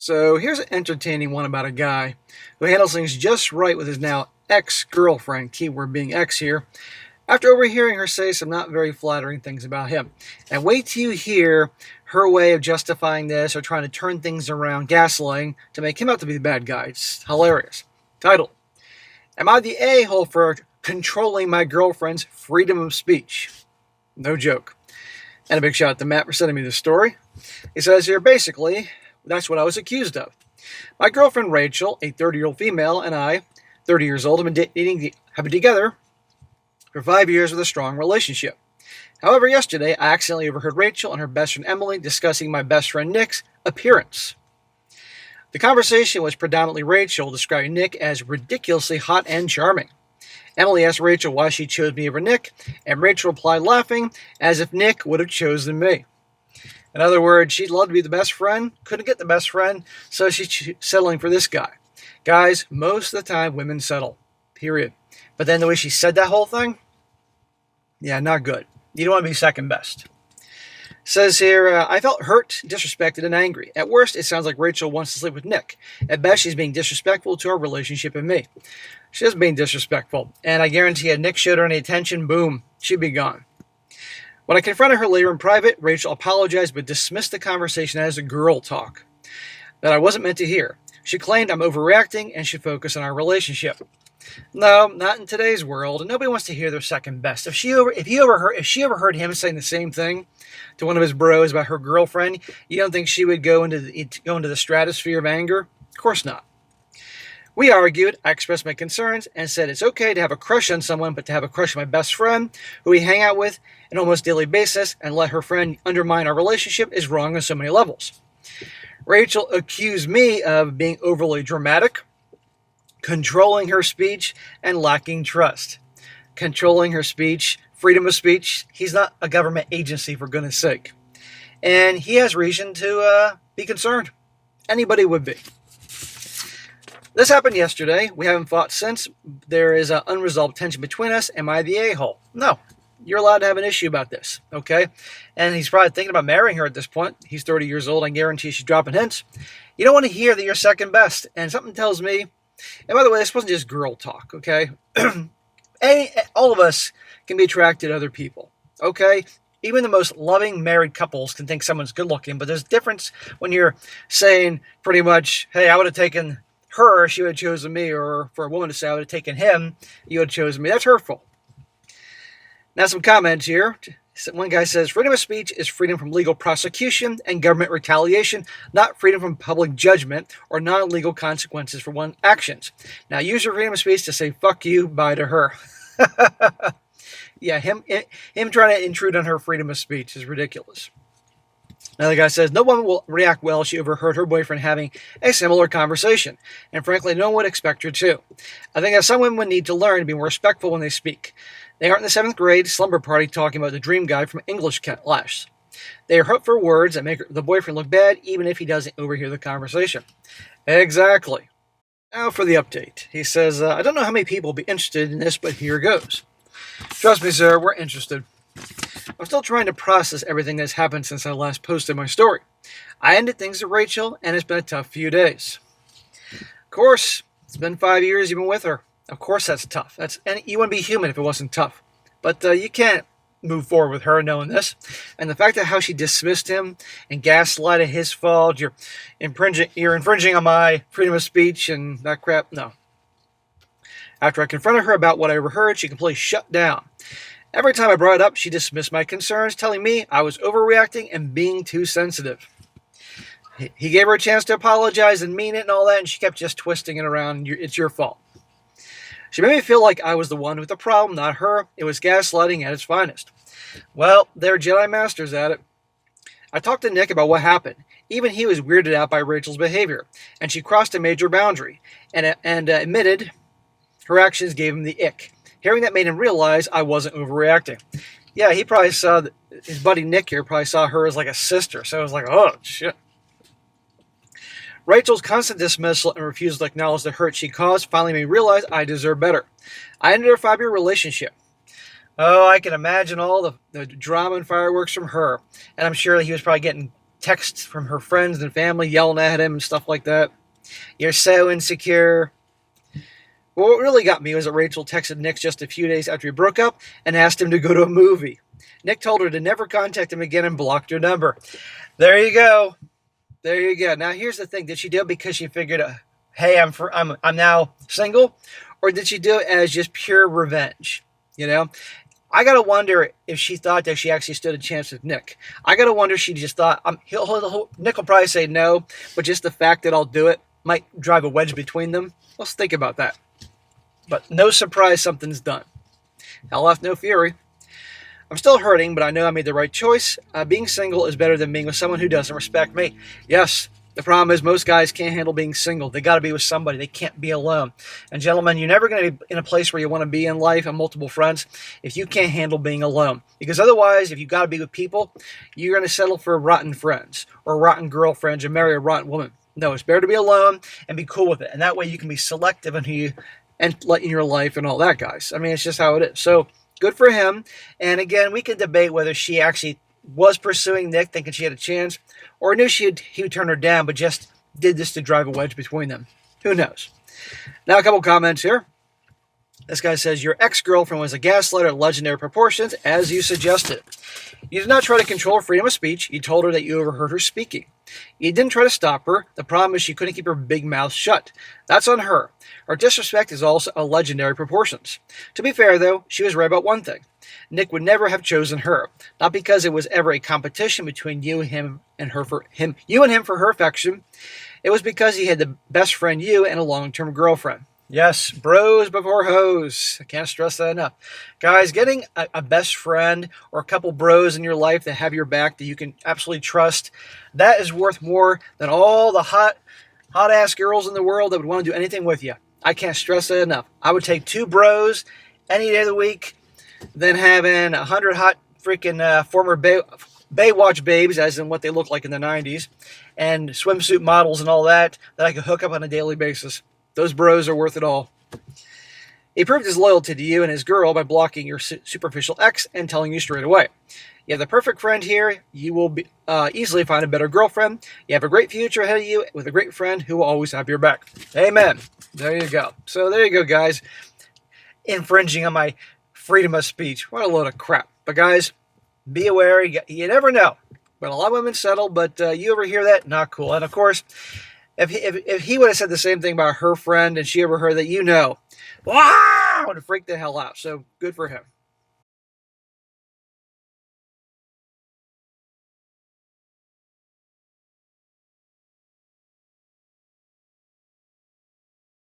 So here's an entertaining one about a guy who handles things just right with his now ex-girlfriend, keyword being ex here, after overhearing her say some not very flattering things about him. And wait till you hear her way of justifying this or trying to turn things around, gaslighting, to make him out to be the bad guy. It's hilarious. Title: Am I the a-hole for controlling my girlfriend's freedom of speech? No joke. And a big shout out to Matt for sending me this story. He says here, basically, that's what I was accused of. My girlfriend Rachel, a 30-year-old female, and I, 30 years old, have been together for 5 years with a strong relationship. However, yesterday I accidentally overheard Rachel and her best friend Emily discussing my best friend Nick's appearance. The conversation was predominantly Rachel describing Nick as ridiculously hot and charming. Emily asked Rachel why she chose me over Nick, and Rachel replied laughing as if Nick would have chosen me. In other words, she'd love to be the best friend, couldn't get the best friend, so she's settling for this guy. Guys, most of the time, women settle. Period. But then the way she said that whole thing, yeah, not good. You don't want to be second best. Says here, I felt hurt, disrespected, and angry. At worst, it sounds like Rachel wants to sleep with Nick. At best, she's being disrespectful to our relationship and me. She is being disrespectful, and I guarantee if Nick showed her any attention, boom, she'd be gone. When I confronted her later in private, Rachel apologized but dismissed the conversation as a girl talk that I wasn't meant to hear. She claimed I'm overreacting and should focus on our relationship. No, not in today's world. Nobody wants to hear their second best. If she overheard him saying the same thing to one of his bros about her girlfriend, you don't think she would go into the stratosphere of anger? Of course not. We argued, I expressed my concerns, and said it's okay to have a crush on someone, but to have a crush on my best friend, who we hang out with on an almost daily basis, and let her friend undermine our relationship is wrong on so many levels. Rachel accused me of being overly dramatic, controlling her speech, and lacking trust. Controlling her speech, freedom of speech. He's not a government agency, for goodness sake. And he has reason to be concerned. Anybody would be. This happened yesterday. We haven't fought since. There is an unresolved tension between us. Am I the a-hole? No. You're allowed to have an issue about this, okay? And he's probably thinking about marrying her at this point. He's 30 years old. I guarantee she's dropping hints. You don't want to hear that you're second best. And something tells me, and by the way, this wasn't just girl talk, okay? All of us can be attracted to other people, okay? Even the most loving married couples can think someone's good looking, but there's a difference when you're saying pretty much, hey, I would have taken her, she would have chosen me, or for a woman to say I would have taken him, you would have chosen me. That's hurtful. Now some comments here. One guy says, freedom of speech is freedom from legal prosecution and government retaliation, not freedom from public judgment or non-legal consequences for one's actions. Now use your freedom of speech to say, fuck you, bye to her. Yeah, him trying to intrude on her freedom of speech is ridiculous. Another guy says, no woman will react well if she overheard her boyfriend having a similar conversation. And frankly, no one would expect her to. I think that some women need to learn to be more respectful when they speak. They aren't in the 7th grade slumber party talking about the dream guy from English class. They are hurt for words that make the boyfriend look bad, even if he doesn't overhear the conversation. Exactly. Now for the update. He says, I don't know how many people will be interested in this, but here goes. Trust me, sir, we're interested. I'm still trying to process everything that's happened since I last posted my story. I ended things with Rachel, and it's been a tough few days. Of course, it's been 5 years you've been with her. Of course that's tough. And you wouldn't be human if it wasn't tough. But you can't move forward with her knowing this. And the fact that how she dismissed him and gaslighted his fault, you're infringing on my freedom of speech and that crap, no. After I confronted her about what I overheard, she completely shut down. Every time I brought it up, she dismissed my concerns, telling me I was overreacting and being too sensitive. He gave her a chance to apologize and mean it and all that, and she kept just twisting it around. It's your fault. She made me feel like I was the one with the problem, not her. It was gaslighting at its finest. Well, they're Jedi Masters at it. I talked to Nick about what happened. Even he was weirded out by Rachel's behavior, and she crossed a major boundary and admitted her actions gave him the ick. Hearing that made him realize I wasn't overreacting. Yeah, he probably saw, his buddy Nick here probably saw her as like a sister, so I was like, oh, shit. Rachel's constant dismissal and refusal to acknowledge the hurt she caused finally made me realize I deserve better. I ended our 5-year relationship. Oh, I can imagine all the drama and fireworks from her, and I'm sure he was probably getting texts from her friends and family yelling at him and stuff like that. You're so insecure. Well, what really got me was that Rachel texted Nick just a few days after he broke up and asked him to go to a movie. Nick told her to never contact him again and blocked her number. There you go. There you go. Now, here's the thing. Did she do it because she figured, hey, I'm now single? Or did she do it as just pure revenge? You know? I got to wonder if she thought that she actually stood a chance with Nick. I got to wonder if she just thought, Nick will probably say no, but just the fact that I'll do it might drive a wedge between them. Let's think about that. But no surprise, something's done. Hell left no fury. I'm still hurting, but I know I made the right choice. Being single is better than being with someone who doesn't respect me. Yes, the problem is most guys can't handle being single. They got to be with somebody. They can't be alone. And gentlemen, you're never going to be in a place where you want to be in life on multiple fronts if you can't handle being alone. Because otherwise, if you got to be with people, you're going to settle for rotten friends or rotten girlfriends and marry a rotten woman. No, it's better to be alone and be cool with it. And that way you can be selective in who you and let in your life and all that, guys. I mean, it's just how it is. So good for him. And again, we can debate whether she actually was pursuing Nick, thinking she had a chance, or knew he would turn her down, but just did this to drive a wedge between them. Who knows? Now, a couple comments here. This guy says, your ex-girlfriend was a gaslighter at legendary proportions, as you suggested. You did not try to control freedom of speech. You told her that you overheard her speaking. You didn't try to stop her. The problem is she couldn't keep her big mouth shut. That's on her. Her disrespect is also a legendary proportions. To be fair, though, she was right about one thing. Nick would never have chosen her. Not because it was ever a competition between you and him for her affection. It was because he had the best friend you and a long-term girlfriend. Yes, bros before hoes. I can't stress that enough. Guys, getting a best friend or a couple bros in your life that have your back that you can absolutely trust, that is worth more than all the hot-ass girls in the world that would want to do anything with you. I can't stress that enough. I would take 2 bros any day of the week than having 100 hot freaking former Baywatch babes, as in what they look like in the 90s, and swimsuit models and all that I could hook up on a daily basis. Those bros are worth it all. He proved his loyalty to you and his girl by blocking your superficial ex and telling you straight away. You have the perfect friend here. You will easily find a better girlfriend. You have a great future ahead of you with a great friend who will always have your back. Amen. There you go. So there you go, guys. Infringing on my freedom of speech. What a load of crap. But guys, be aware. You never know. But a lot of women settle, but you ever hear that? Not cool. And of course, if he would have said the same thing about her friend and she ever heard that, wow, would have freaked the hell out. So good for him.